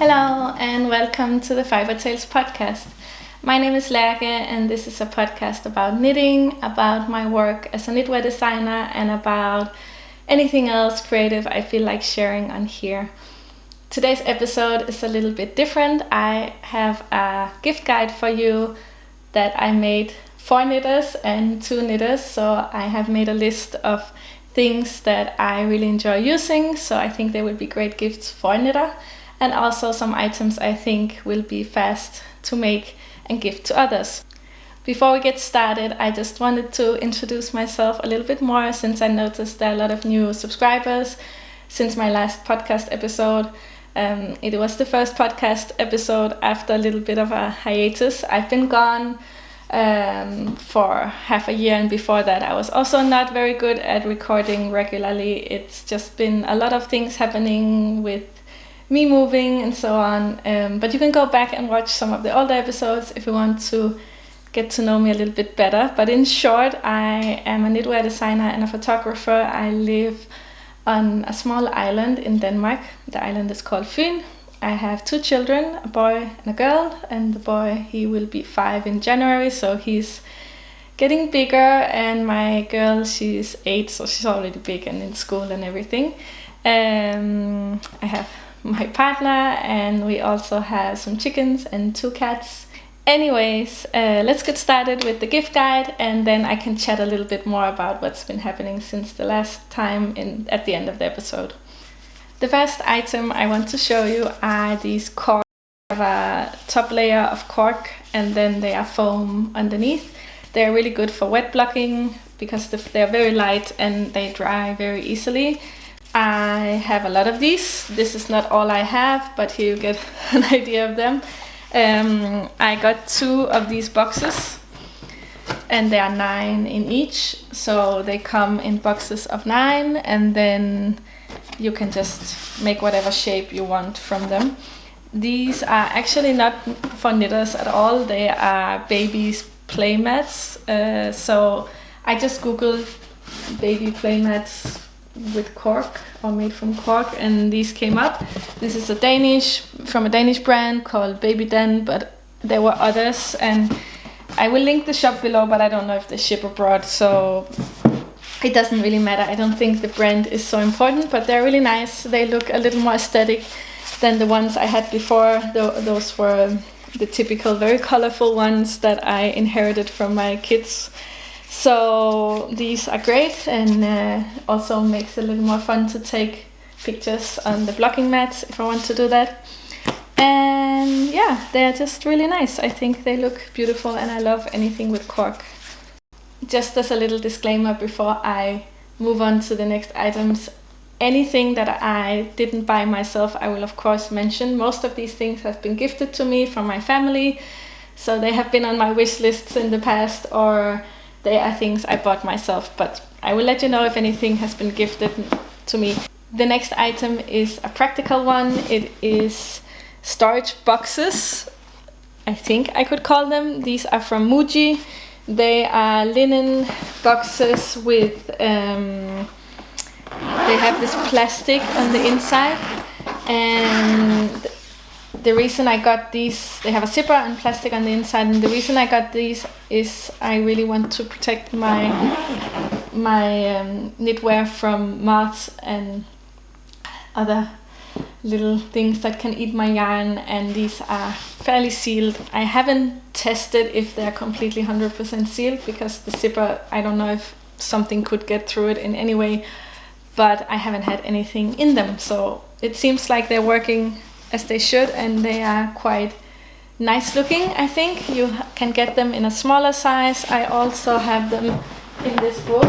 Hello and welcome to the Fiber Tales podcast. My name is Lærke and this is a podcast about knitting, about my work as a knitwear designer and about anything else creative I feel like sharing on here. Today's episode is a little bit different. I have a gift guide for you that I made for knitters and to knitters. So I have made a list of things that I really enjoy using. So I think they will be great gifts for a knitter. And also some items I think will be fast to make and give to others. Before we get started, I just wanted to introduce myself a little bit more since I noticed there are a lot of new subscribers since my last podcast episode. It was the first podcast episode after a little bit of a hiatus. I've been gone for half a year, and before that I was also not very good at recording regularly. It's just been a lot of things happening with me moving and so on, but you can go back and watch some of the older episodes if you want to get to know me a little bit better. But in short, I am a knitwear designer and a photographer. I live on a small island in Denmark. The island is called Fyn. I have 2 children, a boy and a girl, and the boy, he will be 5 in January, so he's getting bigger, and my girl, she's 8, so she's already big and in school and everything. I have my partner, and we also have some chickens and 2 cats. Anyways, let's get started with the gift guide, and then I can chat a little bit more about what's been happening since the last time at the end of the episode. The first item I want to show you are these cork. They have a top layer of cork and then they are foam underneath. They're really good for wet blocking because they're very light and they dry very easily. I have a lot of these. This is not all I have, but here you get an idea of them. I got 2 of these boxes and they are 9 in each. So they come in boxes of 9 and then you can just make whatever shape you want from them. These are actually not for knitters at all. They are babies' play mats. So I just googled baby play mats with cork or made from cork, and these came up. This is from a Danish brand called Baby Den, but there were others, and I will link the shop below, but I don't know if they ship abroad, so it doesn't really matter. I don't think the brand is so important, but they're really nice. They look a little more aesthetic than the ones I had before. Those were the typical very colorful ones that I inherited from my kids. So these are great, and also makes it a little more fun to take pictures on the blocking mats if I want to do that. And yeah, they're just really nice. I think they look beautiful and I love anything with cork. Just as a little disclaimer before I move on to the next items, anything that I didn't buy myself I will of course mention. Most of these things have been gifted to me from my family, so they have been on my wish lists in the past, or they are things I bought myself, but I will let you know if anything has been gifted to me. The next item is a practical one. It is storage boxes, I think I could call them. These are from Muji. They are linen boxes with, they have this plastic on the inside, and the reason I got these, they have a zipper and plastic on the inside, and the reason I got these is I really want to protect my knitwear from moths and other little things that can eat my yarn, and these are fairly sealed. I haven't tested if they're completely 100% sealed because the zipper, I don't know if something could get through it in any way, but I haven't had anything in them, so it seems like they're working as they should, and they are quite nice looking. I think you can get them in a smaller size. I also have them in this book.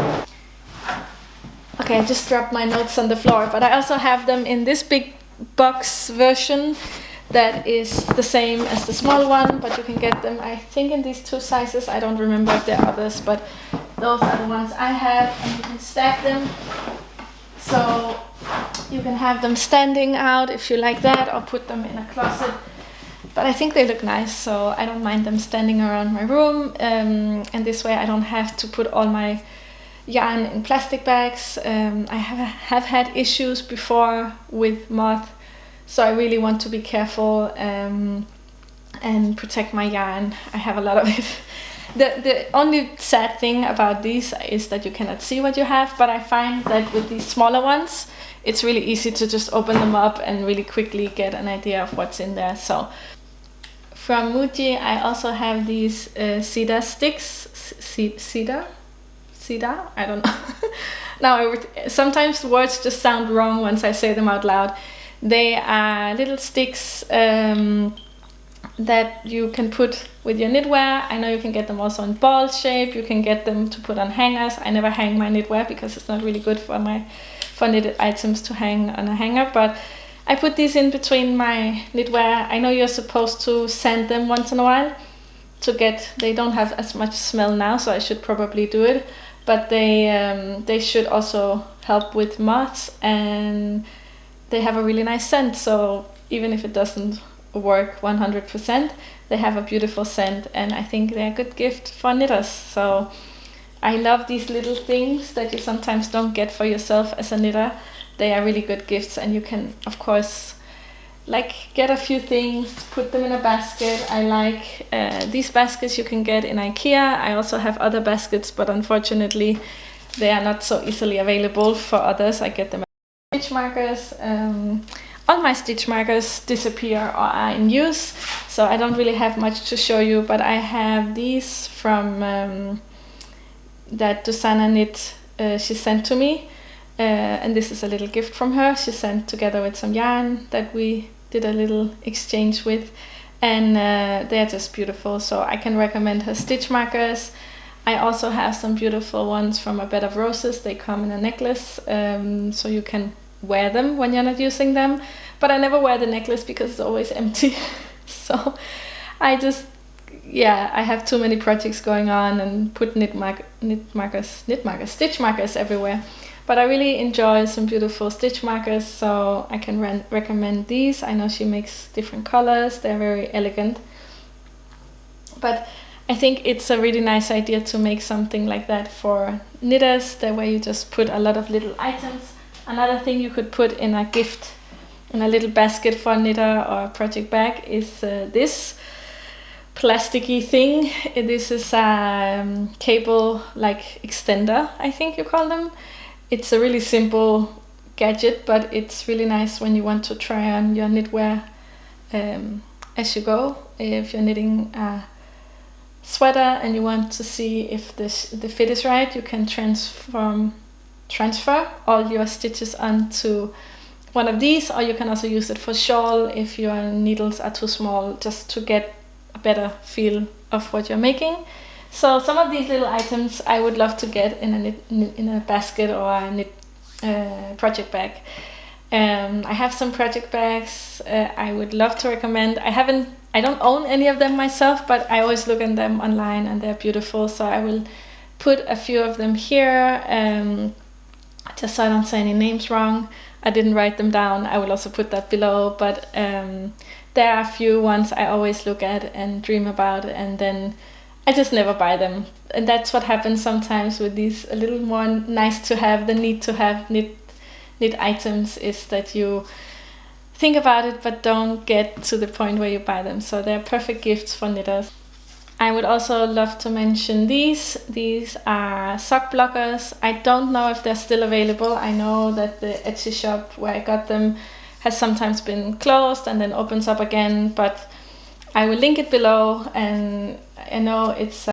Okay, I just dropped my notes on the floor, but I also have them in this big box version that is the same as the small one, but you can get them, I think, in these 2 sizes. I don't remember if there are others, but those are the ones I have, and you can stack them. So you can have them standing out if you like that, or put them in a closet. But I think they look nice, so I don't mind them standing around my room. And this way I don't have to put all my yarn in plastic bags. I have had issues before with moth So I really want to be careful and protect my yarn. I have a lot of it. The only sad thing about these is that you cannot see what you have, but I find that with these smaller ones, it's really easy to just open them up and really quickly get an idea of what's in there. So from Muji, I also have these cedar sticks. Cedar? I don't know. Now, sometimes words just sound wrong once I say them out loud. They are little sticks that you can put with your knitwear. I know you can get them also in ball shape. You can get them to put on hangers. I never hang my knitwear because it's not really good for knitted items to hang on a hanger, but I put these in between my knitwear. I know you're supposed to sand them once in a while they don't have as much smell now, so I should probably do it, but they should also help with moths, and they have a really nice scent, so even if it doesn't work 100%, they have a beautiful scent, and I think they're a good gift for knitters. So I love these little things that you sometimes don't get for yourself as a knitter. They are really good gifts, and you can, of course, get a few things, put them in a basket. I like these baskets you can get in IKEA. I also have other baskets, but unfortunately they are not so easily available for others. I get them at stitch markers. All my stitch markers disappear or are in use, so I don't really have much to show you, but I have these from that dusana knit she sent to me, and this is a little gift from her. She sent together with some yarn that we did a little exchange with, and they're just beautiful, so I can recommend her stitch markers. I also have some beautiful ones from A Bed of Roses. They come in a necklace, so you can wear them when you're not using them, but I never wear the necklace because it's always empty. So I have too many projects going on and put stitch markers everywhere. But I really enjoy some beautiful stitch markers, so I can recommend these. I know she makes different colors, they're very elegant. But I think it's a really nice idea to make something like that for knitters, that way you just put a lot of little items. Another thing you could put in a gift, in a little basket for a knitter or a project bag, is this plasticky thing. This is a cable extender, I think you call them. It's a really simple gadget, but it's really nice when you want to try on your knitwear as you go. If you're knitting a sweater and you want to see if the fit is right, you can transfer all your stitches onto one of these, or you can also use it for shawl if your needles are too small, just to get a better feel of what you're making. So some of these little items I would love to get in a basket or a knit project bag. I have some project bags I would love to recommend. I don't own any of them myself, but I always look at them online and they're beautiful, so I will put a few of them here, just so I don't say any names wrong. I didn't write them down. I will also put that below, but there are a few ones I always look at and dream about, and then I just never buy them. And that's what happens sometimes with these a little more nice to have, the need to have knit items, is that you think about it but don't get to the point where you buy them. So they're perfect gifts for knitters. I would also love to mention these. These are sock blockers. I don't know if they're still available. I know that the Etsy shop where I got them has sometimes been closed and then opens up again, but I will link it below, and I know it's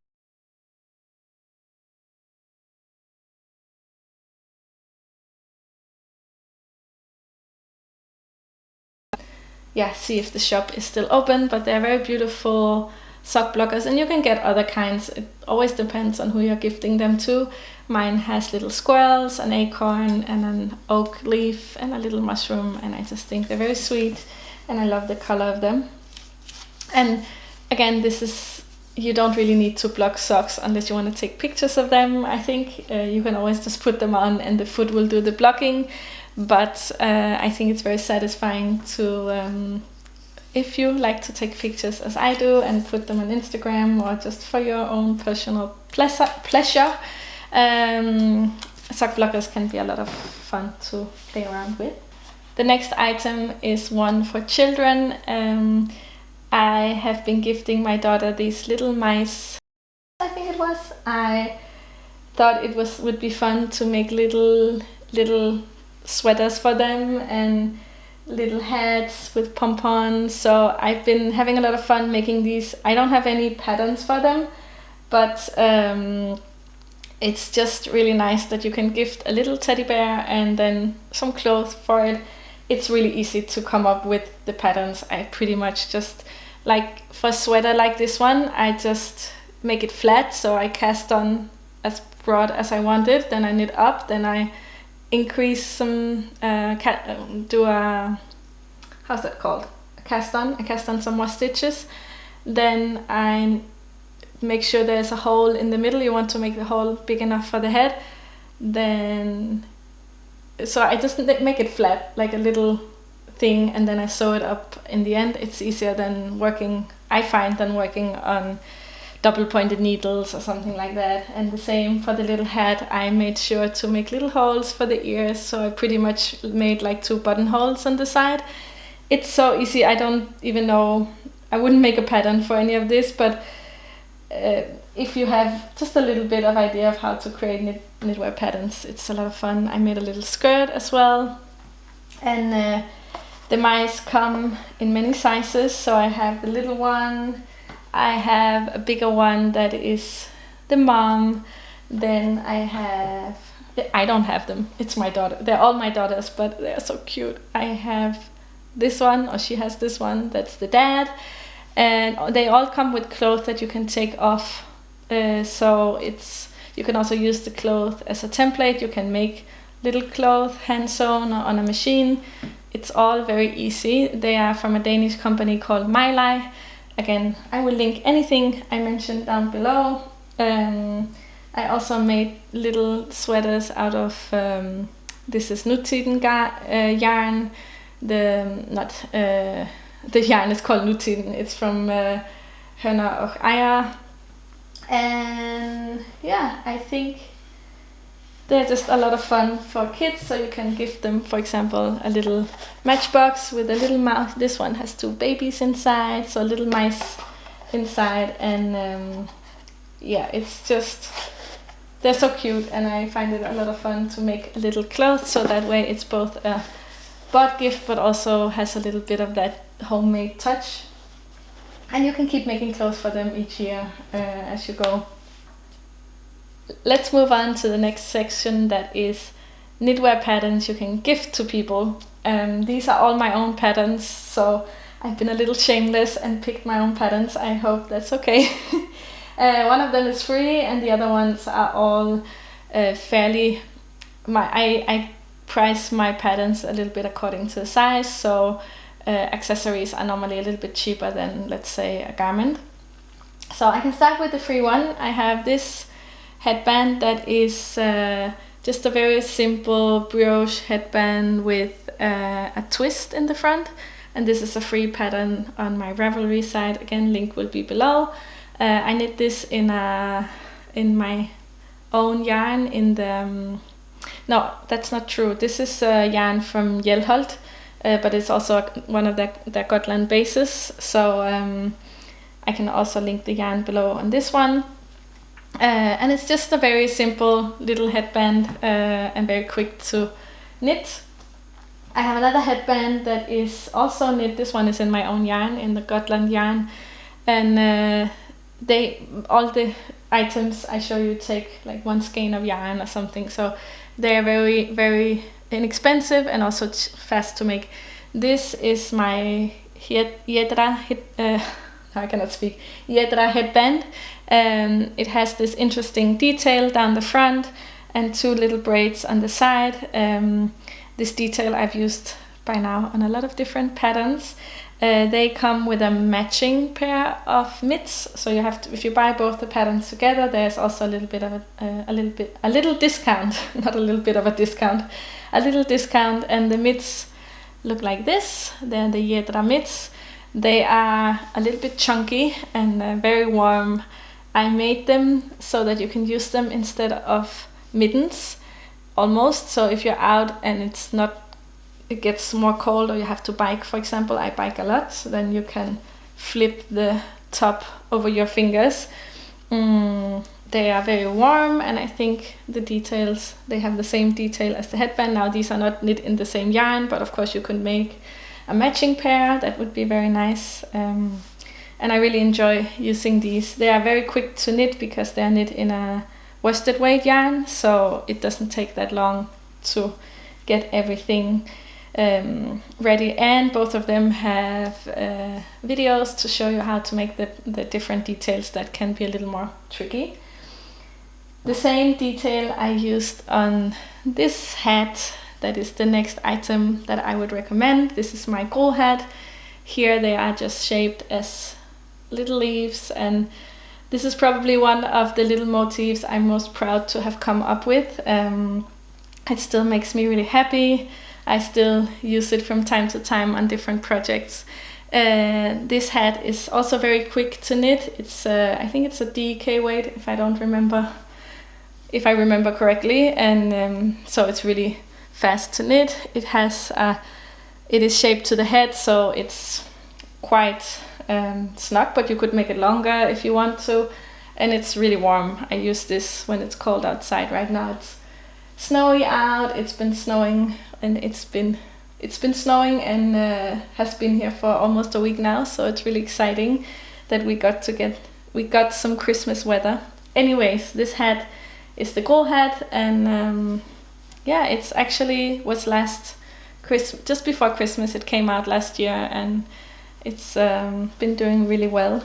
see if the shop is still open, but they're very beautiful sock blockers, and you can get other kinds. It always depends on who you're gifting them to. Mine has little squirrels, an acorn, and an oak leaf, and a little mushroom, and I just think they're very sweet, and I love the color of them. And again, you don't really need to block socks unless you want to take pictures of them. I think you can always just put them on and the foot will do the blocking, but I think it's very satisfying to if you like to take pictures as I do and put them on Instagram or just for your own personal pleasure. Sock blockers can be a lot of fun to play around with. The next item is one for children. I have been gifting my daughter these little mice. I think it was. I thought it would be fun to make little sweaters for them and little hats with pompons. So I've been having a lot of fun making these. I don't have any patterns for them, but it's just really nice that you can gift a little teddy bear and then some clothes for it. It's really easy to come up with the patterns. I pretty much just, like for a sweater like this one, I just make it flat, so I cast on as broad as I want it, then I knit up, then I increase some, do a, how's that called? A cast on. I cast on some more stitches, then I make sure there's a hole in the middle. You want to make the hole big enough for the head. Then, so I just make it flat, like a little thing, and then I sew it up in the end. It's easier than working, I find, than working on double pointed needles or something like that. And the same for the little hat. I made sure to make little holes for the ears, so I pretty much made like 2 buttonholes on the side. It's so easy. I don't even know, I wouldn't make a pattern for any of this, but if you have just a little bit of idea of how to create knitwear patterns, it's a lot of fun. I made a little skirt as well, and the mice come in many sizes. So I have the little one, I have a bigger one that is the mom, then I don't have them, it's my daughter. They're all my daughters, but they're so cute. I have this one, or she has this one, that's the dad. And they all come with clothes that you can take off. So you can also use the cloth as a template. You can make little clothes hand sewn or on a machine. It's all very easy. They are from a Danish company called Mylai. Again, I will link anything I mentioned down below. I also made little sweaters out of this is Knitwear yarn. The yarn is called Knitwear. It's from Høner og Ejer. And yeah, I think they're just a lot of fun for kids, so you can gift them, for example, a little matchbox with a little mouse. This one has 2 babies inside, so little mice inside, and yeah, it's just, they're so cute, and I find it a lot of fun to make a little clothes, so that way it's both a bought gift but also has a little bit of that homemade touch. And you can keep making clothes for them each year as you go. Let's move on to the next section, that is knitwear patterns you can gift to people. These are all my own patterns, so I've been a little shameless and picked my own patterns. I hope that's okay. One of them is free and the other ones are all fairly... I price my patterns a little bit according to the size, so accessories are normally a little bit cheaper than, let's say, a garment. So I can start with the free one. I have this headband that is just a very simple brioche headband with a twist in the front, and this is a free pattern on my Ravelry site. Again, link will be below. I knit this in my own yarn in the no, that's not true. This is yarn from Hjelholt, but it's also one of their Gotland bases, so I can also link the yarn below on this one. And it's just a very simple little headband and very quick to knit. I have another headband that is also knit. This one is in my own yarn, in the Gotland yarn, and all the items I show you take like 1 skein of yarn or something, so they're very, very inexpensive and also fast to make. This is my Jedra headband. It has this interesting detail down the front and 2 little braids on the side. This detail I've used by now on a lot of different patterns. They come with a matching pair of mitts, so you have to, if you buy both the patterns together, there's also a little bit of a little discount, not a little bit of a discount, a little discount. And the mitts look like this. They're the Jedra mitts. They are a little bit chunky and very warm. I made them so that you can use them instead of mittens, almost. So if you're out and it's not it gets more cold or you have to bike, for example, I bike a lot, so then you can flip the top over your fingers. They are very warm, and I think the details, they have the same detail as the headband. Now these are not knit in the same yarn, but of course you could make a matching pair. That would be very nice. And I really enjoy using these. They are very quick to knit because they are knit in a worsted weight yarn, so it doesn't take that long to get everything ready. And both of them have videos to show you how to make the different details that can be a little more tricky. The same detail I used on this hat. That is the next item that I would recommend. This is my goal hat. Here they are just shaped as little leaves, and this is probably one of the little motifs I'm most proud to have come up with. It still makes me really happy. I still use it from time to time on different projects. This hat is also very quick to knit. It's I think it's a DK weight, if I remember correctly, and so it's really fast to knit. It is shaped to the head, so it's quite snug, but you could make it longer if you want to. And it's really warm. I use this when it's cold outside. Right now it's snowy out. It's been snowing, and it's been snowing and has been here for almost a week now. So it's really exciting that we got some Christmas weather. Anyways, this hat is the goal hat, and yeah, it's actually was just before Christmas. It came out last year, and it's been doing really well.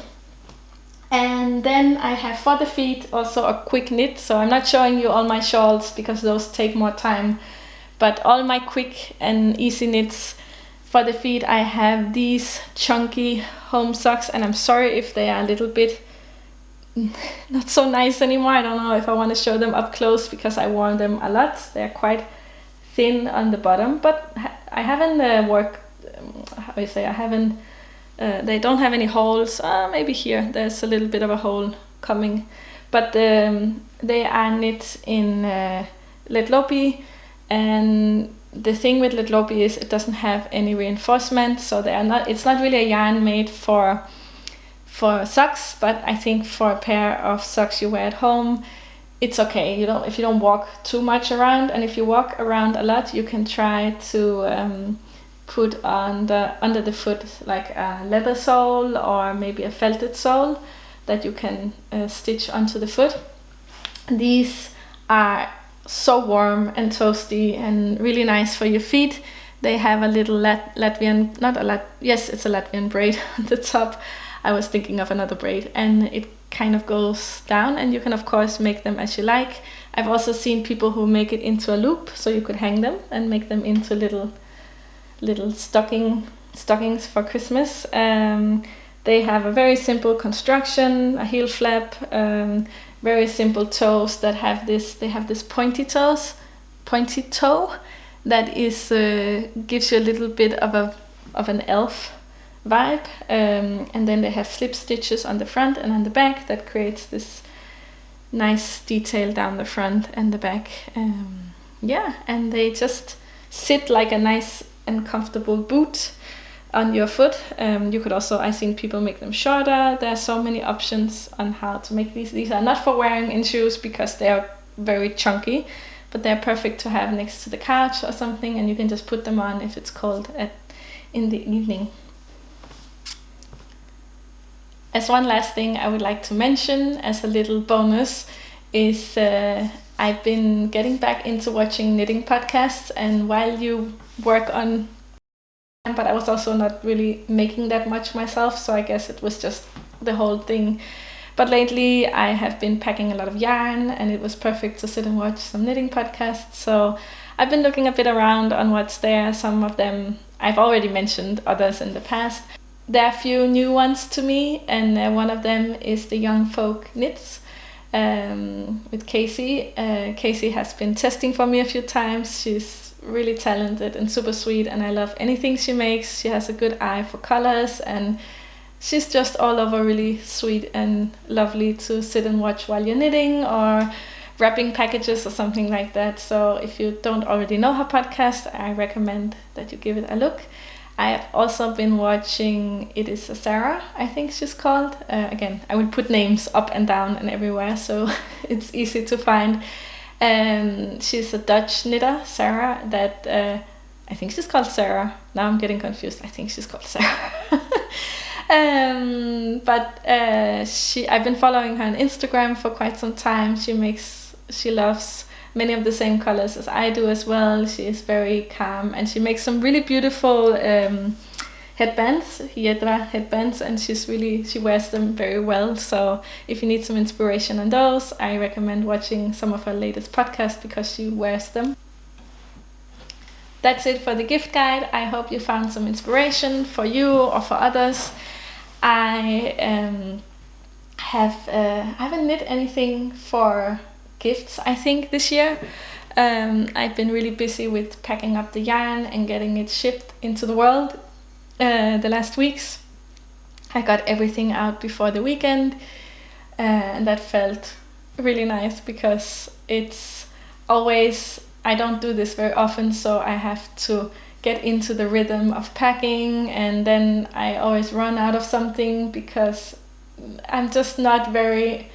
And then I have for the feet also a quick knit. So I'm not showing you all my shawls because those take more time, but all my quick and easy knits. For the feet I have these chunky home socks, and I'm sorry if they are a little bit not so nice anymore. I don't know if I want to show them up close because I wore them a lot. They're quite thin on the bottom, but I haven't they don't have any holes. Maybe here there's a little bit of a hole coming, but they are knit in Letlopi, and the thing with Letlopi is it doesn't have any reinforcement, so it's not really a yarn made for socks, but I think for a pair of socks you wear at home, it's okay. If you don't walk too much around, and if you walk around a lot, you can try to put under the foot like a leather sole or maybe a felted sole that you can stitch onto the foot. These are so warm and toasty and really nice for your feet. They have a little it's a Latvian braid on the top. I was thinking of another braid, and it kind of goes down, and you can of course make them as you like. I've also seen people who make it into a loop, so you could hang them and make them into little stockings for Christmas. They have a very simple construction, a heel flap, very simple toes that have this pointy toe that is gives you a little bit of an elf vibe, and then they have slip stitches on the front and on the back that creates this nice detail down the front and the back. And they just sit like a nice and comfortable boot on your foot. You could also, I've seen people make them shorter. There are so many options on how to make these. These are not for wearing in shoes because they are very chunky, but they're perfect to have next to the couch or something, and you can just put them on if it's cold in the evening. As one last thing I would like to mention as a little bonus is I've been getting back into watching knitting podcasts, and while you work on, but I was also not really making that much myself, so I guess it was just the whole thing. But lately I have been packing a lot of yarn, and it was perfect to sit and watch some knitting podcasts. So I've been looking a bit around on what's there. Some of them I've already mentioned, others in the past. There are a few new ones to me, and one of them is the Young Folk Knits with Casey. Casey has been testing for me a few times. She's really talented and super sweet, and I love anything she makes. She has a good eye for colors, and she's just all over really sweet and lovely to sit and watch while you're knitting or wrapping packages or something like that. So if you don't already know her podcast, I recommend that you give it a look. I have also been watching It Is a Sarah, I think she's called. Again, I will put names up and down and everywhere, so it's easy to find. She's a Dutch knitter, Sarah, that I think she's called Sarah. Now I'm getting confused. I think she's called Sarah. I've been following her on Instagram for quite some time. She loves many of the same colors as I do as well. She is very calm, and she makes some really beautiful headbands, hiedra headbands, and she wears them very well. So if you need some inspiration on those, I recommend watching some of her latest podcasts because she wears them. That's it for the gift guide. I hope you found some inspiration for you or for others. I haven't knit anything for gifts, I think, this year. I've been really busy with packing up the yarn and getting it shipped into the world the last weeks. I got everything out before the weekend, and that felt really nice because it's always, I don't do this very often, so I have to get into the rhythm of packing, and then I always run out of something because I'm just not very,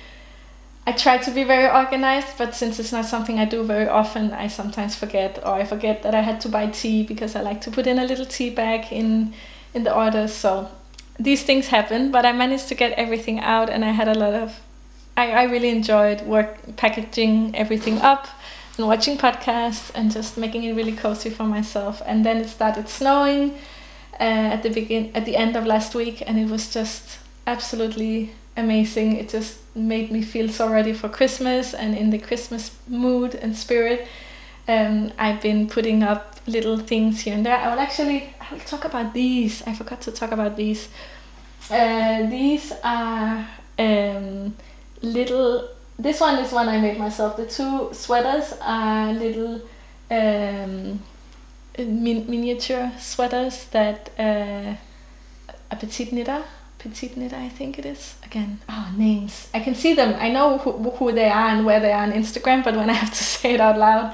I try to be very organized, but since it's not something I do very often, I sometimes forget, or I forget that I had to buy tea because I like to put in a little tea bag in the orders. So these things happen, but I managed to get everything out, and I had a lot of, I really enjoyed packaging everything up and watching podcasts and just making it really cozy for myself. And then it started snowing at the end of last week, and it was just absolutely amazing. It just made me feel so ready for Christmas and in the Christmas mood and spirit. I've been putting up little things here and there. I will talk about these. I forgot to talk about these. These are little, this one is one I made myself. The two sweaters are little miniature sweaters that a petite knitter, I think it is. Again, names. I can see them. I know who they are and where they are on Instagram, but when I have to say it out loud,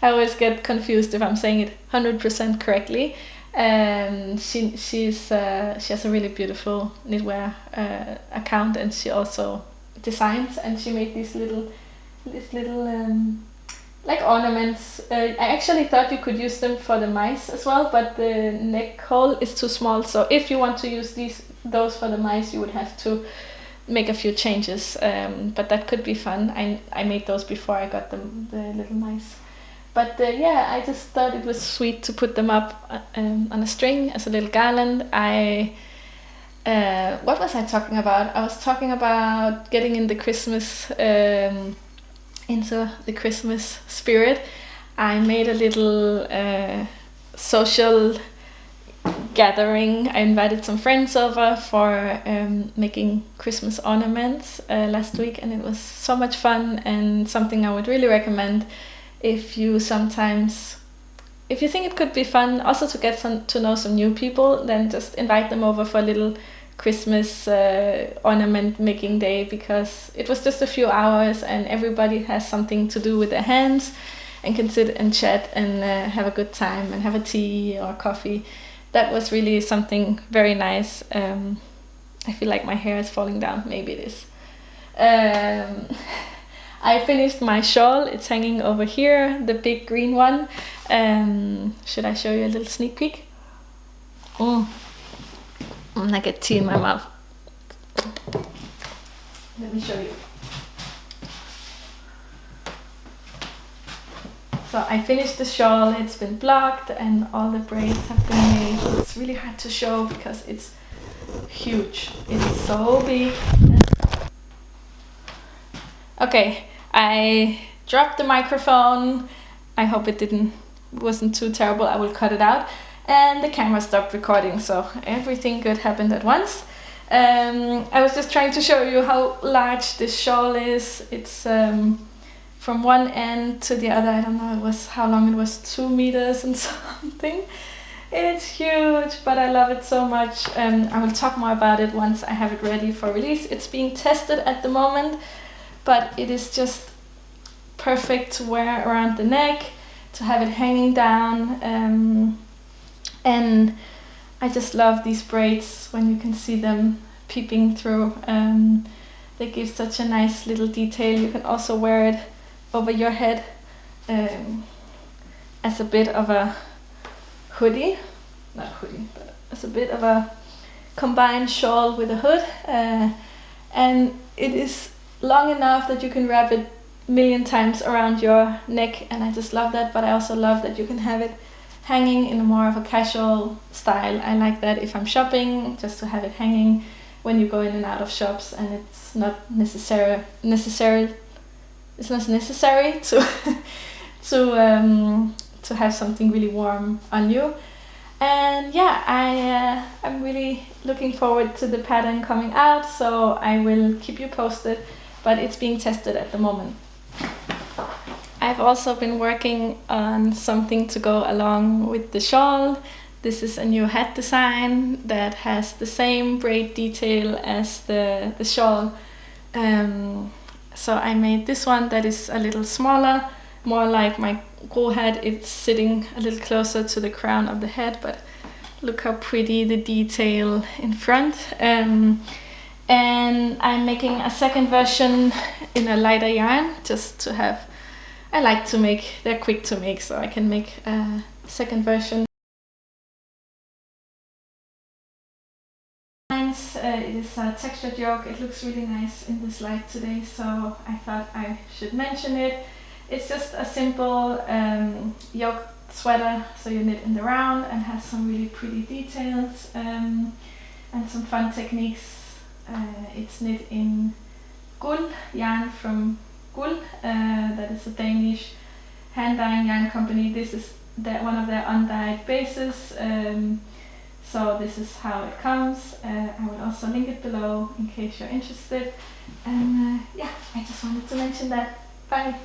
I always get confused if I'm saying it 100% correctly. She has a really beautiful knitwear account, and she also designs, and she made these little like ornaments. I actually thought you could use them for the mice as well, but the neck hole is too small, so if you want to use those for the mice, you would have to make a few changes, but that could be fun. I made those before I got the little mice. But I just thought it was sweet to put them up on a string as a little garland. What was I talking about? I was talking about getting in the Christmas, into the Christmas spirit. I made a little social gathering. I invited some friends over for making Christmas ornaments last week, and it was so much fun, and something I would really recommend if you think it could be fun also to get to know some new people. Then just invite them over for a little Christmas ornament making day, because it was just a few hours and everybody has something to do with their hands and can sit and chat and have a good time and have a tea or coffee. That was really something very nice. I feel like my hair is falling down. Maybe it is. I finished my shawl. It's hanging over here, the big green one. Should I show you a little sneak peek? I'm gonna get tea in my mouth. Let me show you. So I finished the shawl. It's been blocked and all the braids have been made. It's really hard to show because it's huge. It's so big. Okay, I dropped the microphone. I hope it wasn't too terrible. I will cut it out. And the camera stopped recording, so everything good happened at once. I was just trying to show you how large this shawl is. It's from one end to the other. I don't know how long it was, 2 meters and something. It's huge, but I love it so much. I will talk more about it once I have it ready for release. It's being tested at the moment, but it is just perfect to wear around the neck, to have it hanging down, and I just love these braids when you can see them peeping through. They give such a nice little detail. You can also wear it over your head as a bit of a hoodie, not hoodie, but as a bit of a combined shawl with a hood, and it is long enough that you can wrap it a million times around your neck, and I just love that. But I also love that you can have it hanging in more of a casual style. I like that if I'm shopping, just to have it hanging when you go in and out of shops, and it's not necessary to to have something really warm on you. And yeah, I'm really looking forward to the pattern coming out, so I will keep you posted, but it's being tested at the moment. I've also been working on something to go along with the shawl. This is a new hat design that has the same braid detail as the shawl. So I made this one that is a little smaller, more like my Gro hat. It's sitting a little closer to the crown of the head, but look how pretty the detail in front. And I'm making a second version in a lighter yarn, just to have, I like to make, they're quick to make, so I can make a second version. It is a textured yoke. It looks really nice in this light today, so I thought I should mention it. It's just a simple yoke sweater, so you knit in the round, and has some really pretty details and some fun techniques. It's knit in Gul yarn from Gul, that is a Danish hand dyeing yarn company. This is one of their undyed bases. So this is how it comes. I will also link it below in case you're interested. And yeah, I just wanted to mention that. Bye!